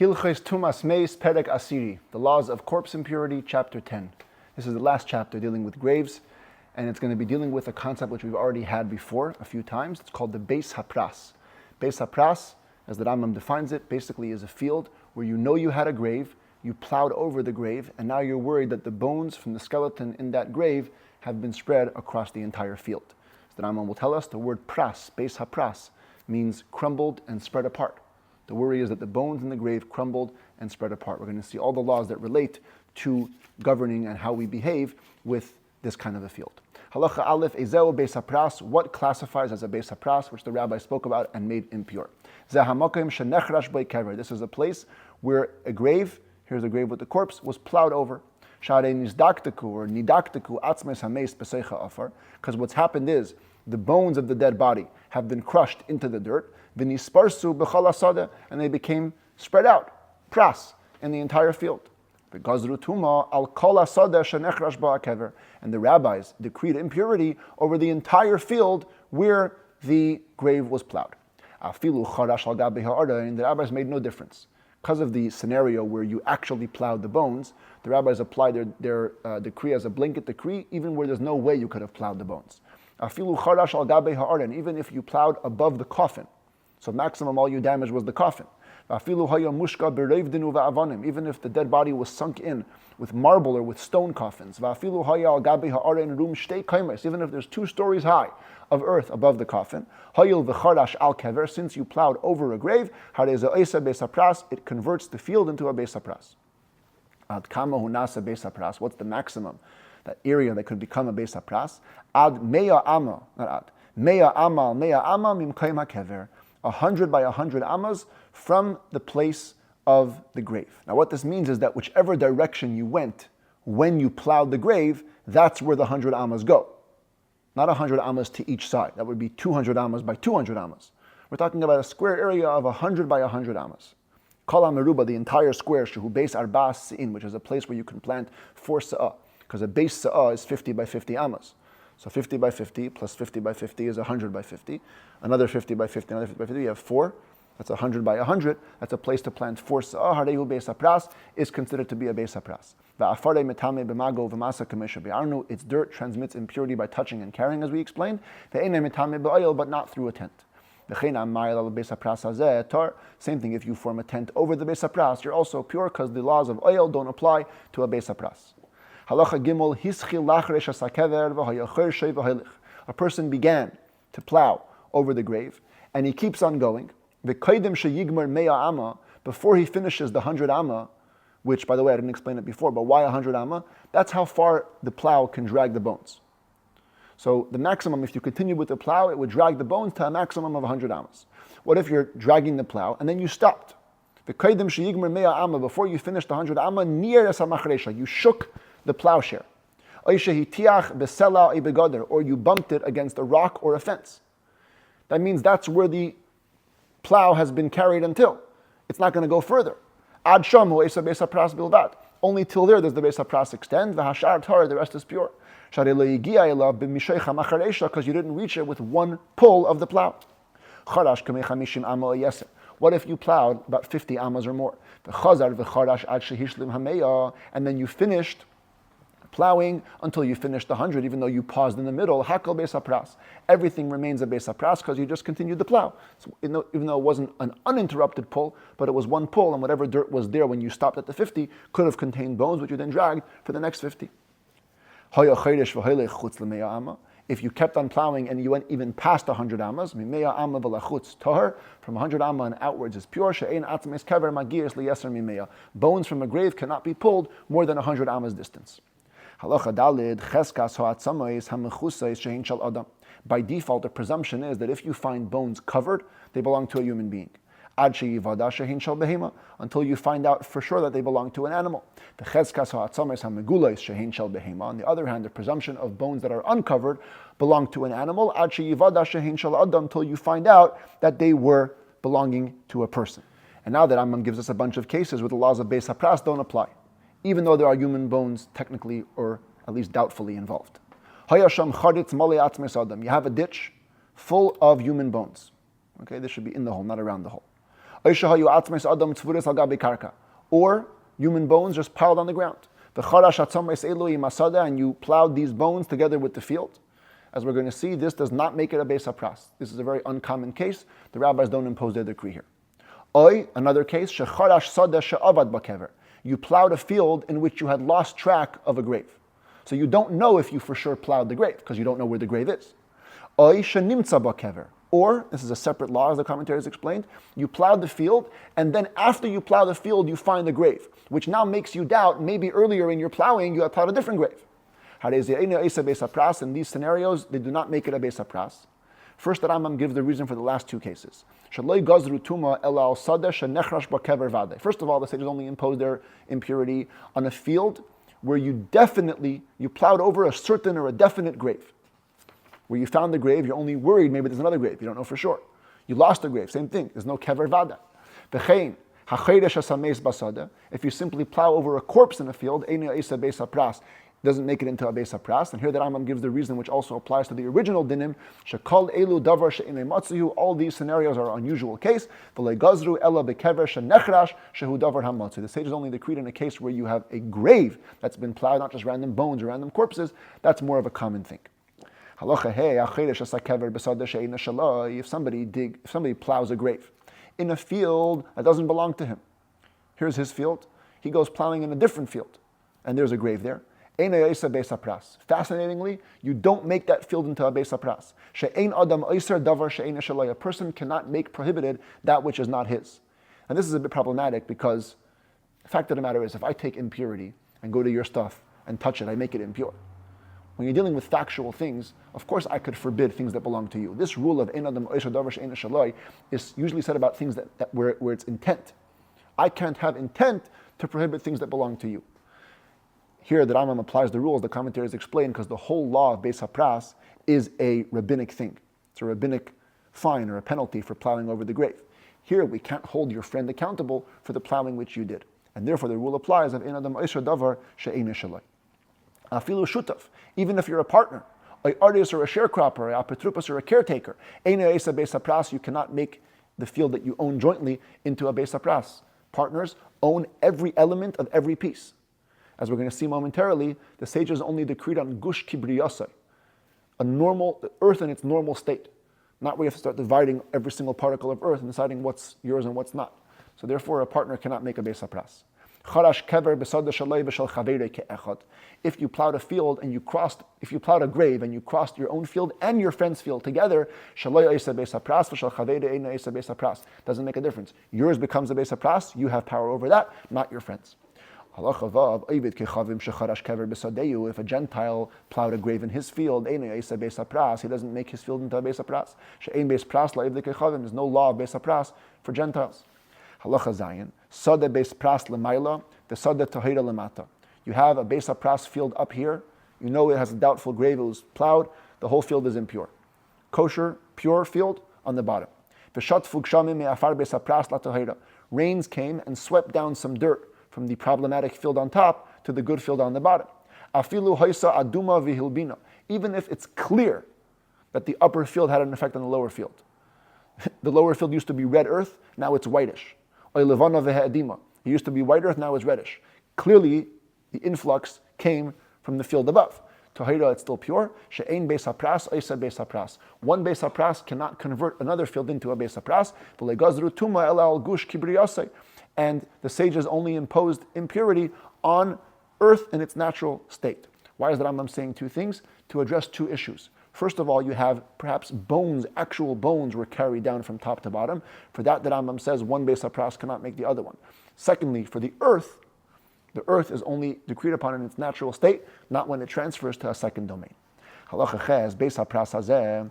Hilchos Tumas Meis Perek Asiri, the laws of corpse impurity, chapter 10. This is the last chapter dealing with graves, and it's going to be dealing with a concept which we've already had before a few times. It's called the Beis Hapras. Beis Hapras, as the Rambam defines it, basically is a field where you know you had a grave, you plowed over the grave, and now you're worried that the bones from the skeleton in that grave have been spread across the entire field. So the Rambam will tell us the word pras, Beis Hapras, means crumbled and spread apart. The worry is that the bones in the grave crumbled and spread apart. We're going to see all the laws that relate to governing and how we behave with this kind of a field. Halacha Aleph, Ezeu Beis Hapras, what classifies as a Beis Hapras, which the Rabbi spoke about and made impure. Zeh hamakom shenechrash bei kever. This is a place where a grave, here's a grave with the corpse, was plowed over. Sharei nizdakteku or nidakteku atzmes hameis b'seicha afar. Because what's happened is the bones of the dead body have been crushed into the dirt, v'nisparsu b'chol hasada, and they became spread out, pras, in the entire field. V'gazru tuma al kol hasada shenechrash ba'akever, and the rabbis decreed impurity over the entire field where the grave was plowed. Afilu charash al gabi ha'arda, and the rabbis made no difference. Because of the scenario where you actually plowed the bones, the rabbis applied their decree as a blanket decree, even where there's no way you could have plowed the bones. Afilu charash al gabi ha'arda, and even if you plowed above the coffin, so maximum all you damaged was the coffin. Even if the dead body was sunk in with marble or with stone coffins. Even if there's 2 stories high of earth above the coffin. Since you plowed over a grave, it converts the field into a Beis Hapras. What's the maximum? That area that could become a Beis Hapras? Ad meya amma, not ad. Meya amma mimkaim hakever. 100 by 100 amas from the place of the grave. Now what this means is that whichever direction you went when you plowed the grave, that's where the 100 amas go. Not 100 amas to each side. That would be 200 amas by 200 amas. We're talking about a square area of 100 by 100 amas. Kol HaMeruba, the entire square, shehu beis arba se'in, which is a place where you can plant 4 sa'ah, because a base sa'ah is 50 by 50 amas. So 50 by 50 plus 50 by 50 is 100 by 50. Another 50 by 50, another 50 by 50. You have 4. That's 100 by 100. That's a place to plant 4 sa'ah. Harehu Beis Hapras is considered to be a Beis Hapras. Va'afare metame b'mago v'masa kamesha be'arnu. Its dirt transmits impurity by touching and carrying, as we explained. Ve'ene metame b'oil, but not through a tent. Same thing if you form a tent over the Beis Hapras, you're also pure because the laws of oil don't apply to a Beis Hapras. Halacha Gimel, hischil lachresh hasakever v'hayacher shei v'haylich. A person began to plow over the grave, and he keeps on going. V'koydem sheyigmer meya amma, before he finishes the 100 amma, which, by the way, I didn't explain it before, but why 100 amma? That's how far the plow can drag the bones. So the maximum, if you continue with the plow, it would drag the bones to a maximum of 100 ammas. What if you're dragging the plow, and then you stopped? V'koydem sheyigmer meya amma, before you finished the 100 amma, nir es hamachresha, you shook the plowshare. Or you bumped it against a rock or a fence. That means that's where the plow has been carried until. It's not going to go further. Ad shamu esa Beis Hapras bilvat. Only till there does the Beis Hapras extend. V'hashar tar, the rest is pure. Because you didn't reach it with one pull of the plow. What if you plowed about 50 amas or more? And then you finished plowing until you finished 100, even though you paused in the middle. Hakal Beis Hapras. Everything remains a Beis Hapras because you just continued the plow. So, even though it wasn't an uninterrupted pull, but it was one pull, and whatever dirt was there when you stopped at the 50 could have contained bones, which you then dragged for the next 50. If you kept on plowing and you went even past 100 amas, from 100 amma and outwards is pure. Bones from a grave cannot be pulled more than 100 amas distance. By default, the presumption is that if you find bones covered, they belong to a human being. Until you find out for sure that they belong to an animal. On the other hand, the presumption of bones that are uncovered belong to an animal until you find out that they were belonging to a person. And now that Rambam gives us a bunch of cases where the laws of Beis Hapras don't apply, even though there are human bones technically or at least doubtfully involved. You have a ditch full of human bones. Okay, this should be in the hole, not around the hole. Or human bones just piled on the ground. And you plowed these bones together with the field. As we're going to see, this does not make it a beis hapras. This is a very uncommon case. The rabbis don't impose their decree here. Another case, you plowed a field in which you had lost track of a grave. So you don't know if you for sure plowed the grave, because you don't know where the grave is. Or, this is a separate law, as the commentaries explained, you plowed the field, and then after you plow the field, you find the grave, which now makes you doubt, maybe earlier in your plowing, you had plowed a different grave. In these scenarios, they do not make it a beis hapras. First, the Rambam gives the reason for the last two cases. First of all, the sages only impose their impurity on a field where you plowed over a certain or a definite grave. Where you found the grave, you're only worried maybe there's another grave. You don't know for sure. You lost the grave, same thing. There's no kever vada. If you simply plow over a corpse in a field, doesn't make it into a beis hapras. And here the Rambam gives the reason which also applies to the original dinim. All these scenarios are unusual case. The sages only decreed in a case where you have a grave that's been plowed, not just random bones or random corpses. That's more of a common thing. If somebody plows a grave in a field that doesn't belong to him, here's his field, he goes plowing in a different field, and there's a grave there. Fascinatingly, you don't make that field into a beis hapras. A person cannot make prohibited that which is not his. And this is a bit problematic because the fact of the matter is, if I take impurity and go to your stuff and touch it, I make it impure. When you're dealing with factual things, of course I could forbid things that belong to you. This rule of ein adam oisher davar she'ein shaloi is usually said about things where it's intent. I can't have intent to prohibit things that belong to you. Here the Rambam applies the rules, the commentaries explain, because the whole law of beis hapras is a rabbinic thing. It's a rabbinic fine or a penalty for plowing over the grave. Here we can't hold your friend accountable for the plowing which you did. And therefore the rule applies of ein adam oisher davar she'ein shaloi. Afilu shutaf, even if you're a partner, a artist or a sharecropper, a petrupas or a caretaker, beis hapras, you cannot make the field that you own jointly into a beis hapras. Partners own every element of every piece. As we're going to see momentarily, the sages only decreed on gush kibriyasai, the earth in its normal state, not where you have to start dividing every single particle of earth and deciding what's yours and what's not. So therefore, a partner cannot make a beis hapras. If you plowed a field and if you plowed a grave and you crossed your own field and your friend's field together, doesn't make a difference. Yours becomes a beis hapras, you have power over that, not your friend's. If a Gentile plowed a grave in his field, he doesn't make his field into a beis hapras. There's no law of beis hapras for Gentiles. Halacha Zayin, Sada beis pras lemaila, the Sada tahira lemata. You have a beis hapras field up here. You know it has a doubtful grave. It was plowed. The whole field is impure. Kosher, pure field on the bottom. Rains came and swept down some dirt from the problematic field on top to the good field on the bottom. Afilu haisa aduma vihilbina. Even if it's clear that the upper field had an effect on the lower field. The lower field used to be red earth, now it's whitish. It used to be white earth, now it's reddish. Clearly, the influx came from the field above. Tahira, it's still pure. She'ein beis hapras, oisa beis hapras. One beis hapras cannot convert another field into a beis hapras. V'legazru tuma ela al gush kibriyasei. And the sages only imposed impurity on earth in its natural state. Why is the Rambam saying two things? To address two issues. First of all, you have perhaps bones, actual bones were carried down from top to bottom. For that, the Rambam says one beis hapras cannot make the other one. Secondly, for the earth is only decreed upon in its natural state, not when it transfers to a second domain. Halacha ches, beis hapras hazeh,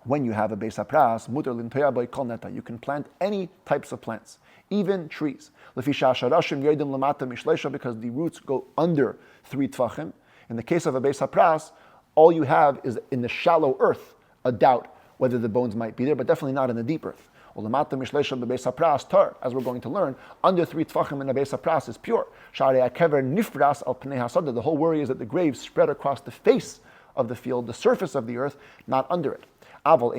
when you have a beis hapras, mutar lintoya by kol neta, you can plant any types of plants, even trees. Lefisha sharashim yerdim lamata mishleisha, because the roots go under 3 tvachim. In the case of a beis hapras, all you have is in the shallow earth a doubt whether the bones might be there, but definitely not in the deep earth. As we're going to learn, under 3 tvachim in a beis hapras is pure. The whole worry is that the grave spread across the face of the field, the surface of the earth, not under it. But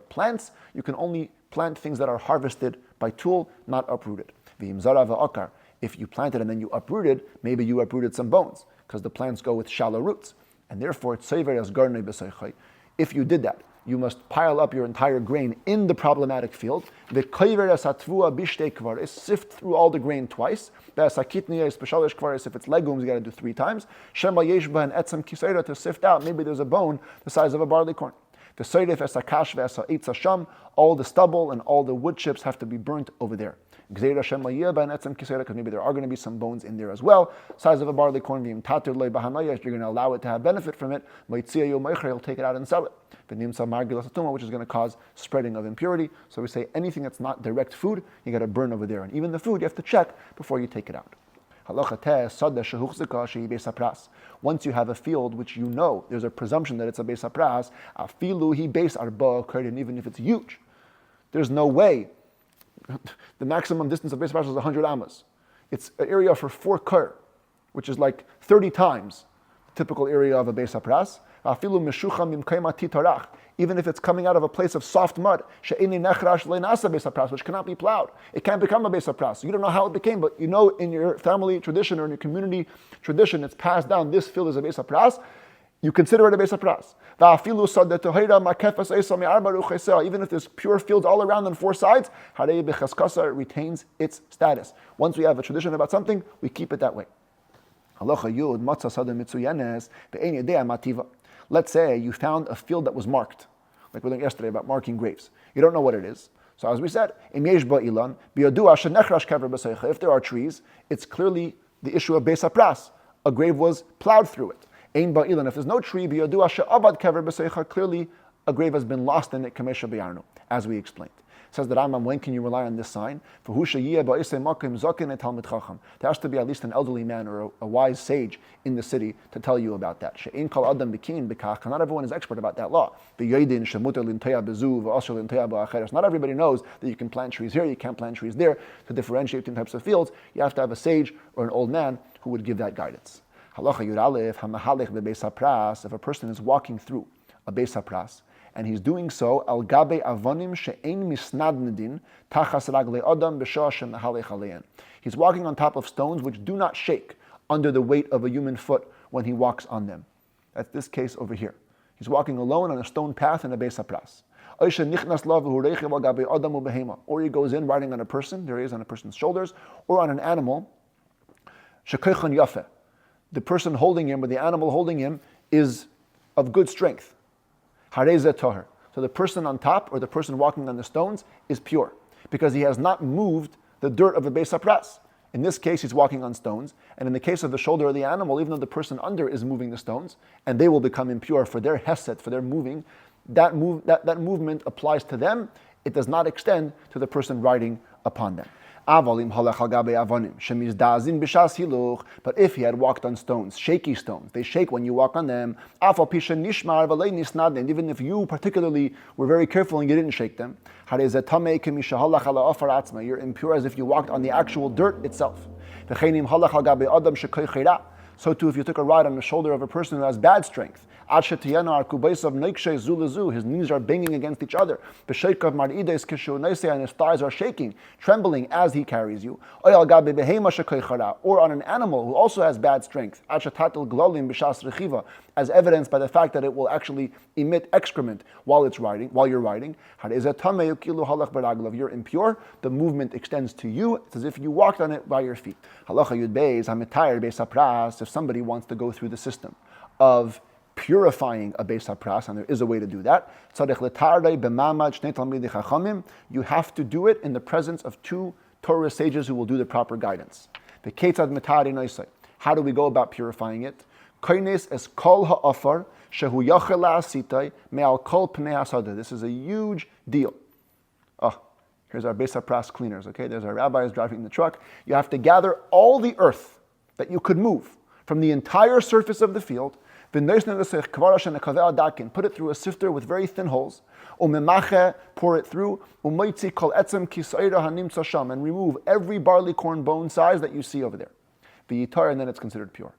plants, you can only Plant things that are harvested by tool, not uprooted. V'im zara v'akar. If you planted and then you uprooted, maybe you uprooted some bones, because the plants go with shallow roots. And therefore, if you did that, you must pile up your entire grain in the problematic field. Sift through all the grain twice. If it's legumes, you got to do 3 times. To sift out, maybe there's a bone the size of a barley corn. All the stubble and all the wood chips have to be burnt over there. Because maybe there are going to be some bones in there as well. Size of a barley corn, you're going to allow it to have benefit from it. You'll take it out and sell it. Which is going to cause spreading of impurity. So we say anything that's not direct food, you got to burn over there. And even the food, you have to check before you take it out. Once you have a field which you know, there's a presumption that it's a beis hapras, even if it's huge. There's no way. The maximum distance of beis hapras is 100 amas. It's an area for 4 kur, which is like 30 times the typical area of a beis hapras. Even if it's coming out of a place of soft mud, which cannot be plowed. It can't become a beis hapras. You don't know how it became, but you know in your family tradition or in your community tradition, it's passed down. This field is a beis hapras. You consider it a beis hapras. Even if there's pure fields all around on 4 sides, it retains its status. Once we have a tradition about something, we keep it that way. Let's say you found a field that was marked, like we learned yesterday about marking graves. You don't know what it is. So as we said, if there are trees, it's clearly the issue of beis hapras. A grave was plowed through it. If there's no tree, clearly a grave has been lost in it, as we explained. Says the Rambam, when can you rely on this sign? There has to be at least an elderly man or a wise sage in the city to tell you about that. Not everyone is expert about that law. Not everybody knows that you can plant trees here, you can't plant trees there. To differentiate between types of fields, you have to have a sage or an old man who would give that guidance. If a person is walking through a beis hapras, and he's doing so al gabe avonim she'ein misnadnedin tachas raglei adam b'shah she'mehalech alein. He's walking on top of stones which do not shake under the weight of a human foot when he walks on them. That's this case over here. He's walking alone on a stone path in a beis hapras. Or he goes in riding on a person, there he is on a person's shoulders, or on an animal. She'koichon yafeh. The person holding him, or the animal holding him, is of good strength. Harezeh toher. So the person on top, or the person walking on the stones, is pure, because he has not moved the dirt of a beis hapras. In this case, he's walking on stones, and in the case of the shoulder of the animal, even though the person under is moving the stones, and they will become impure for their hesed, for their moving, that movement applies to them. It does not extend to the person riding upon them. But if he had walked on stones, shaky stones, they shake when you walk on them, even if you particularly were very careful and you didn't shake them, you're impure as if you walked on the actual dirt itself. So too, if you took a ride on the shoulder of a person who has bad strength, his knees are banging against each other, and his thighs are shaking, trembling as he carries you. Or on an animal who also has bad strength, as evidenced by the fact that it will actually emit excrement while you're riding. You're impure, the movement extends to you. It's as if you walked on it by your feet. If somebody wants to go through the system of purifying a beis hapras, and there is a way to do that, you have to do it in the presence of 2 Torah sages who will do the proper guidance. How do we go about purifying it? This is a huge deal. Here's our beis hapras cleaners, okay? There's our rabbis driving the truck. You have to gather all the earth that you could move from the entire surface of the field, put it through a sifter with very thin holes, pour it through, and remove every barley corn bone size that you see over there. And then it's considered pure.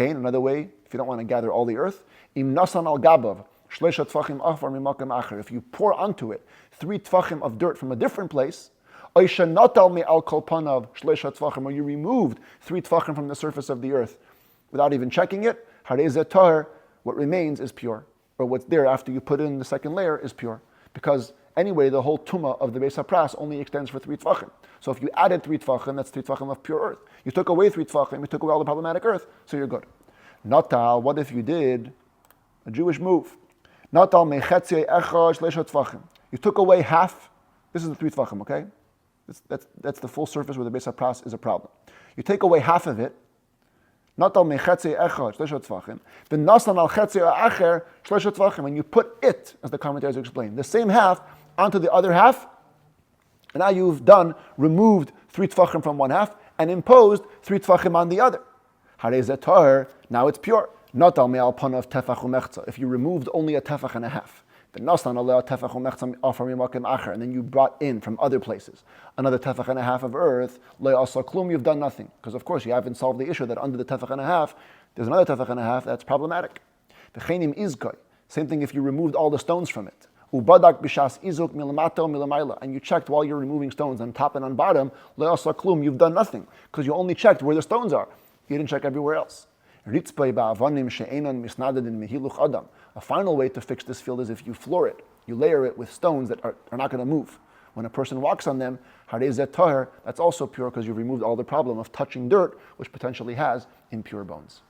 Another way, if you don't want to gather all the earth, shleisha tfachim afar mimakom acher. If you pour onto it 3 tfachim of dirt from a different place, oisha natal me al kol panav shleisha tfachim, or you removed 3 tfachim from the surface of the earth without even checking it, harei tahor, what remains is pure. Or what's there after you put in the second layer is pure. Because anyway, the whole tuma of the Beis HaPras only extends for 3 tfachim. So if you added 3 tfachim, that's 3 tfachim of pure earth. You took away 3 tfachim, you took away all the problematic earth, so you're good. Natal, what if you did a Jewish move? Natal mechetze echad shleisha tfachim. You took away half. This is the 3 tfachim, okay? That's the full surface where the Beis HaPras is a problem. You take away half of it. Natal mechetze echad shleisha tfachim. Then nasan al chetze acher shleisha tfachim. And you put it, as the commentators explain, the same half onto the other half. And now you've removed 3 tfachim from one half and imposed 3 tfachim on the other. Harei zeh tahor, now it's pure. Natal me'al panav tefach u'mechza. If you removed only a tefach and a half, then nasan aleh tefach u'mechza afar mimakom acher, and then you brought in from other places another tefach and a half of earth, lo asa klum, you've done nothing. Because of course you haven't solved the issue that under the tefach and a half, there's another tefach and a half that's problematic. V'chenim izkai, same thing if you removed all the stones from it. Ubadak b'shas izuk milamato milamayla, and you checked while you're removing stones on top and on bottom, lo asa klum, you've done nothing. Because you only checked where the stones are. You didn't check everywhere else. A final way to fix this field is if you floor it. You layer it with stones that are not going to move. When a person walks on them, harei zeh tahor, that's also pure because you've removed all the problem of touching dirt, which potentially has impure bones.